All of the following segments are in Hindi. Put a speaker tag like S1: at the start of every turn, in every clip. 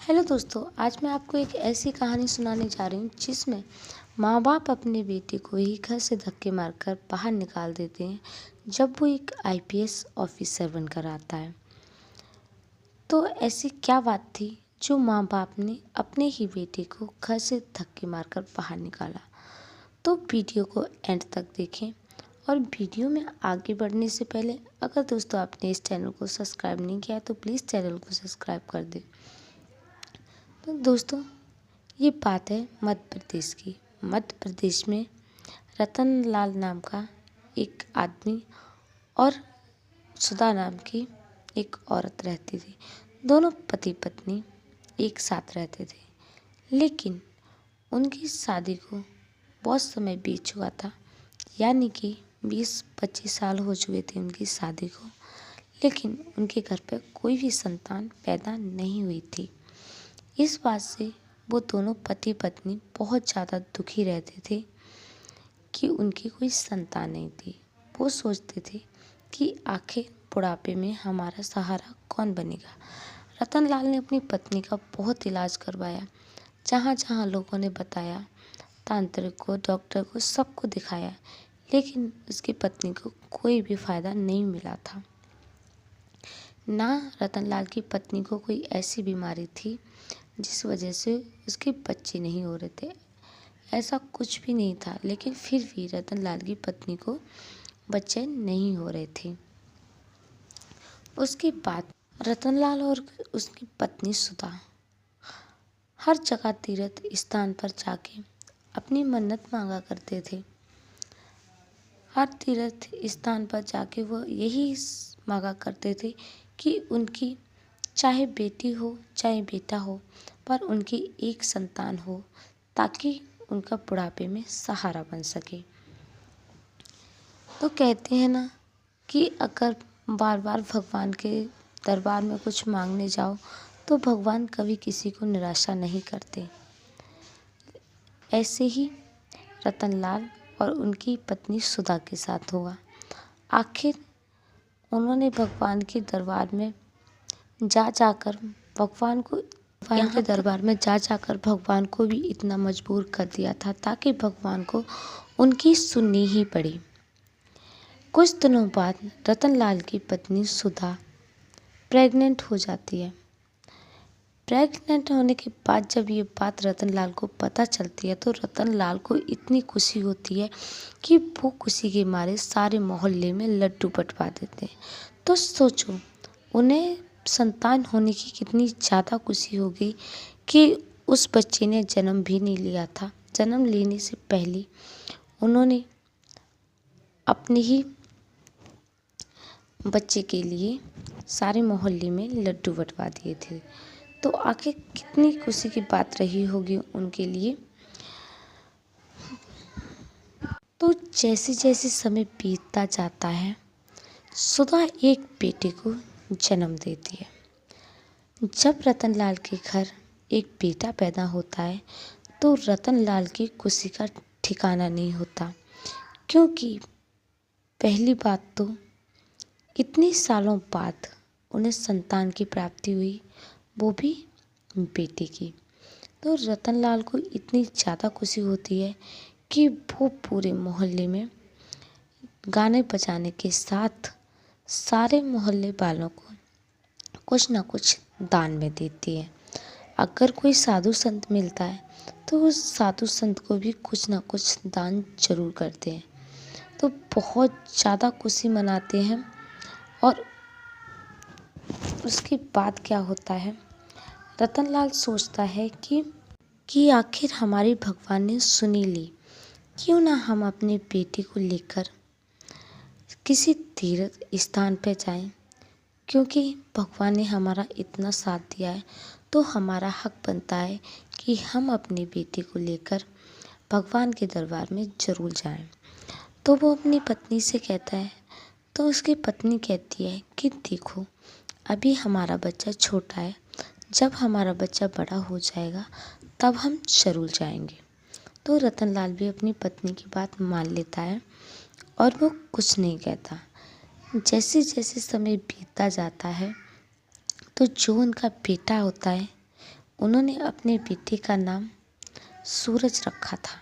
S1: हेलो दोस्तों, आज मैं आपको एक ऐसी कहानी सुनाने जा रही हूँ जिसमें माँ बाप अपने बेटे को ही घर से धक्के मारकर बाहर निकाल देते हैं जब वो एक आईपीएस ऑफिसर बनकर आता है। तो ऐसी क्या बात थी जो माँ बाप ने अपने ही बेटे को घर से धक्के मारकर बाहर निकाला। तो वीडियो को एंड तक देखें। और वीडियो में आगे बढ़ने से पहले अगर दोस्तों आपने इस चैनल को सब्सक्राइब नहीं किया है तो प्लीज़ चैनल को सब्सक्राइब कर दें। तो दोस्तों, ये बात है मध्य प्रदेश की। मध्य प्रदेश में रतन लाल नाम का एक आदमी और सुधा नाम की एक औरत रहती थी। दोनों पति पत्नी एक साथ रहते थे, लेकिन उनकी शादी को बहुत समय बीत चुका था, यानी कि 20-25 साल हो चुके थे उनकी शादी को, लेकिन उनके घर पर कोई भी संतान पैदा नहीं हुई थी। इस बात से वो दोनों पति पत्नी बहुत ज़्यादा दुखी रहते थे कि उनकी कोई संतान नहीं थी। वो सोचते थे कि आखिर बुढ़ापे में हमारा सहारा कौन बनेगा। रतन लाल ने अपनी पत्नी का बहुत इलाज करवाया, जहाँ जहाँ लोगों ने बताया, तांत्रिक को, डॉक्टर को, सबको दिखाया, लेकिन उसकी पत्नी को कोई भी फ़ायदा नहीं मिला था। ना रतन लाल की पत्नी को कोई ऐसी बीमारी थी जिस वजह से उसके बच्चे नहीं हो रहे थे, ऐसा कुछ भी नहीं था, लेकिन फिर भी रतन लाल की पत्नी को बच्चे नहीं हो रहे थे। उसके बाद रतन लाल और उसकी पत्नी सुधा हर जगह तीर्थ स्थान पर जाके अपनी मन्नत मांगा करते थे। हर तीर्थ स्थान पर जाके वो यही मांगा करते थे कि उनकी चाहे बेटी हो चाहे बेटा हो, पर उनकी एक संतान हो, ताकि उनका बुढ़ापे में सहारा बन सके। तो कहते हैं ना कि अगर बार बार भगवान के दरबार में कुछ मांगने जाओ तो भगवान कभी किसी को निराशा नहीं करते। ऐसे ही रतन लाल और उनकी पत्नी सुधा के साथ हुआ। आखिर उन्होंने भगवान के दरबार में जाकर भगवान को भी इतना मजबूर कर दिया था ताकि भगवान को उनकी सुननी ही पड़ी। कुछ दिनों बाद रतन लाल की पत्नी सुधा प्रेग्नेंट हो जाती है। प्रेग्नेंट होने के बाद जब ये बात रतन लाल को पता चलती है तो रतन लाल को इतनी खुशी होती है कि वो खुशी के मारे सारे मोहल्ले में लड्डू बंटवा देते हैं। तो सोचो, उन्हें संतान होने की कितनी ज़्यादा खुशी होगी कि उस बच्चे ने जन्म भी नहीं लिया था। जन्म लेने से पहले उन्होंने अपने ही बच्चे के लिए सारे मोहल्ले में लड्डू बंटवा दिए थे। तो आखिर कितनी खुशी की बात रही होगी उनके लिए। तो जैसे जैसे समय बीतता जाता है, सुधा एक बेटे को जन्म देती है। जब रतन लाल के घर एक बेटा पैदा होता है तो रतन लाल की खुशी का ठिकाना नहीं होता, क्योंकि पहली बात तो इतने सालों बाद उन्हें संतान की प्राप्ति हुई, वो भी बेटे की। तो रतन लाल को इतनी ज़्यादा खुशी होती है कि वो पूरे मोहल्ले में गाने बजाने के साथ सारे मोहल्ले वालों को कुछ ना कुछ दान में देती है। अगर कोई साधु संत मिलता है तो उस साधु संत को भी कुछ ना कुछ दान जरूर करते हैं। तो बहुत ज़्यादा खुशी मनाते हैं। और उसके बाद क्या होता है, रतन लाल सोचता है कि आखिर हमारी भगवान ने सुनी ली, क्यों ना हम अपने बेटे को लेकर किसी तीर्थ स्थान पर जाएं, क्योंकि भगवान ने हमारा इतना साथ दिया है तो हमारा हक बनता है कि हम अपने बेटे को लेकर भगवान के दरबार में ज़रूर जाएं। तो वो अपनी पत्नी से कहता है, तो उसकी पत्नी कहती है कि देखो, अभी हमारा बच्चा छोटा है, जब हमारा बच्चा बड़ा हो जाएगा तब हम ज़रूर जाएंगे। तो रतन लाल भी अपनी पत्नी की बात मान लेता है और वो कुछ नहीं कहता। जैसे जैसे समय बीतता जाता है तो जो उनका बेटा होता है उन्होंने अपने बेटे का नाम सूरज रखा था,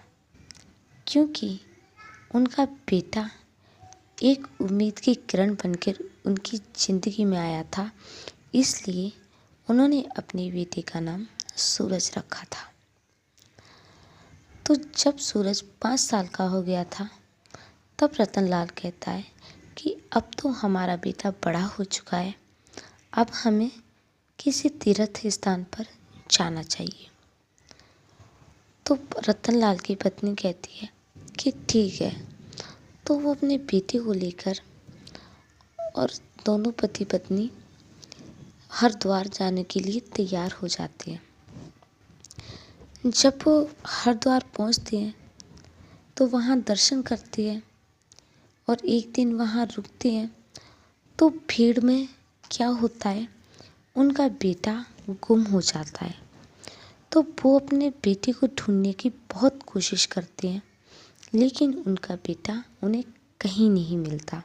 S1: क्योंकि उनका बेटा एक उम्मीद की किरण बनकर उनकी ज़िंदगी में आया था। इसलिए उन्होंने अपने बेटे का नाम सूरज रखा था। तो जब सूरज 5 साल का हो गया था, तब रतनलाल कहता है कि अब तो हमारा बेटा बड़ा हो चुका है, अब हमें किसी तीर्थ स्थान पर जाना चाहिए। तो रतनलाल की पत्नी कहती है कि ठीक है। तो वो अपने बेटे को लेकर और दोनों पति पत्नी हरिद्वार जाने के लिए तैयार हो जाते हैं। जब वो हरिद्वार पहुंचते हैं तो वहाँ दर्शन करते हैं और एक दिन वहाँ रुकते हैं। तो भीड़ में क्या होता है, उनका बेटा गुम हो जाता है। तो वो अपने बेटे को ढूंढने की बहुत कोशिश करते हैं, लेकिन उनका बेटा उन्हें कहीं नहीं मिलता।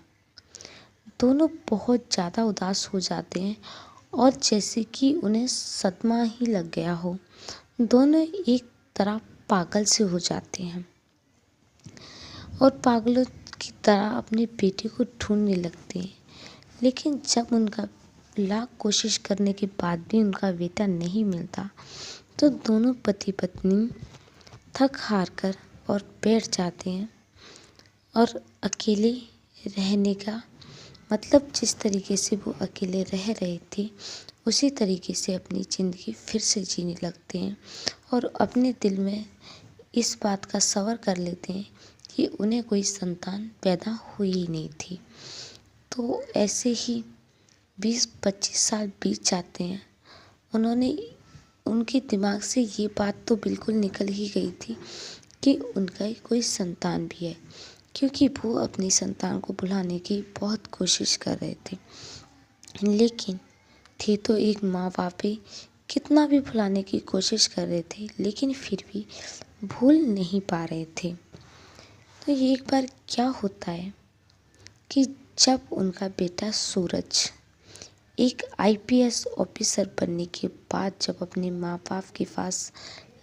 S1: दोनों बहुत ज़्यादा उदास हो जाते हैं और जैसे कि उन्हें सदमा ही लग गया हो। दोनों एक तरह पागल से हो जाते हैं और पागलों की तरह अपने बेटे को ढूंढने लगते हैं। लेकिन जब उनका लाख कोशिश करने के बाद भी उनका बेटा नहीं मिलता, तो दोनों पति पत्नी थक हार कर और बैठ जाते हैं और अकेले रहने का मतलब जिस तरीके से वो अकेले रह रहे थे, उसी तरीके से अपनी ज़िंदगी फिर से जीने लगते हैं और अपने दिल में इस बात का सवर कर लेते हैं कि उन्हें कोई संतान पैदा हुई ही नहीं थी। तो ऐसे ही 20-25 साल बीत जाते हैं। उनके दिमाग से ये बात तो बिल्कुल निकल ही गई थी कि उनका कोई संतान भी है, क्योंकि वो अपनी संतान को भुलाने की बहुत कोशिश कर रहे थे। लेकिन थे तो एक माँ बाप ही, कितना भी भुलाने की कोशिश कर रहे थे, लेकिन फिर भी भूल नहीं पा रहे थे। तो एक बार क्या होता है कि जब उनका बेटा सूरज एक आईपीएस ऑफिसर बनने के बाद जब अपने माँ बाप के पास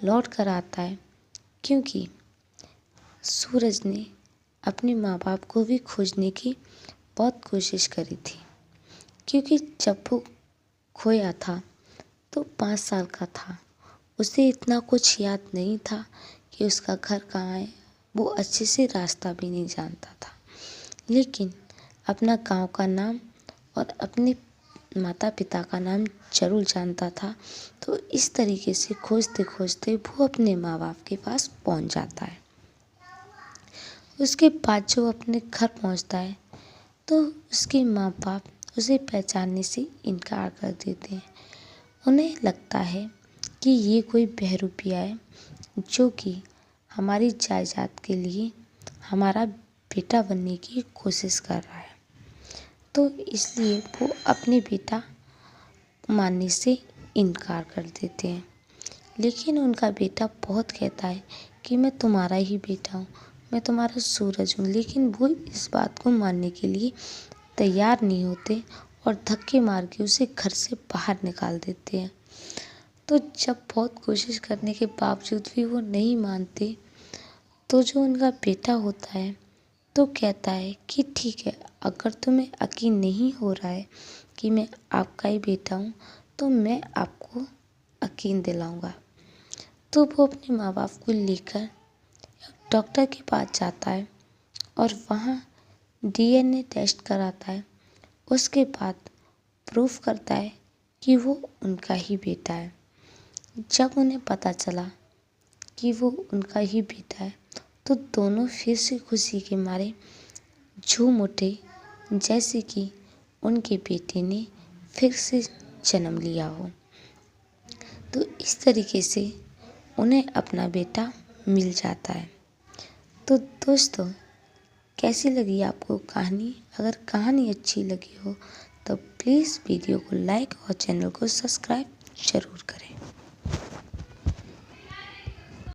S1: लौट कर आता है, क्योंकि सूरज ने अपने माँ बाप को भी खोजने की बहुत कोशिश करी थी, क्योंकि जब वो खोया था तो 5 साल का था। उसे इतना कुछ याद नहीं था कि उसका घर कहाँ है, वो अच्छे से रास्ता भी नहीं जानता था। लेकिन अपना गांव का नाम और अपने माता पिता का नाम जरूर जानता था। तो इस तरीके से खोजते खोजते वो अपने माँ बाप के पास पहुंच जाता है। उसके बाद जो अपने घर पहुंचता है तो उसके माँ बाप उसे पहचानने से इनकार कर देते हैं। उन्हें लगता है कि ये कोई बहरूपिया है जो कि हमारी जायदाद के लिए हमारा बेटा बनने की कोशिश कर रहा है। तो इसलिए वो अपने बेटा मानने से इनकार कर देते हैं। लेकिन उनका बेटा बहुत कहता है कि मैं तुम्हारा ही बेटा हूँ, मैं तुम्हारा सूरज हूँ। लेकिन वो इस बात को मानने के लिए तैयार नहीं होते और धक्के मार के उसे घर से बाहर निकाल देते हैं। तो जब बहुत कोशिश करने के बावजूद भी वो नहीं मानते, तो जो उनका बेटा होता है तो कहता है कि ठीक है, अगर तुम्हें यकीन नहीं हो रहा है कि मैं आपका ही बेटा हूँ, तो मैं आपको यकीन दिलाऊंगा। तो वो अपने माँ बाप को लेकर डॉक्टर के पास जाता है और वहाँ डीएनए टेस्ट कराता है। उसके बाद प्रूफ करता है कि वो उनका ही बेटा है। जब उन्हें पता चला कि वो उनका ही बेटा है, तो दोनों फिर से खुशी के मारे झूम उठे, जैसे कि उनके बेटे ने फिर से जन्म लिया हो। तो इस तरीके से उन्हें अपना बेटा मिल जाता है। तो दोस्तों, कैसी लगी आपको कहानी? अगर कहानी अच्छी लगी हो तो प्लीज़ वीडियो को लाइक और चैनल को सब्सक्राइब ज़रूर करें।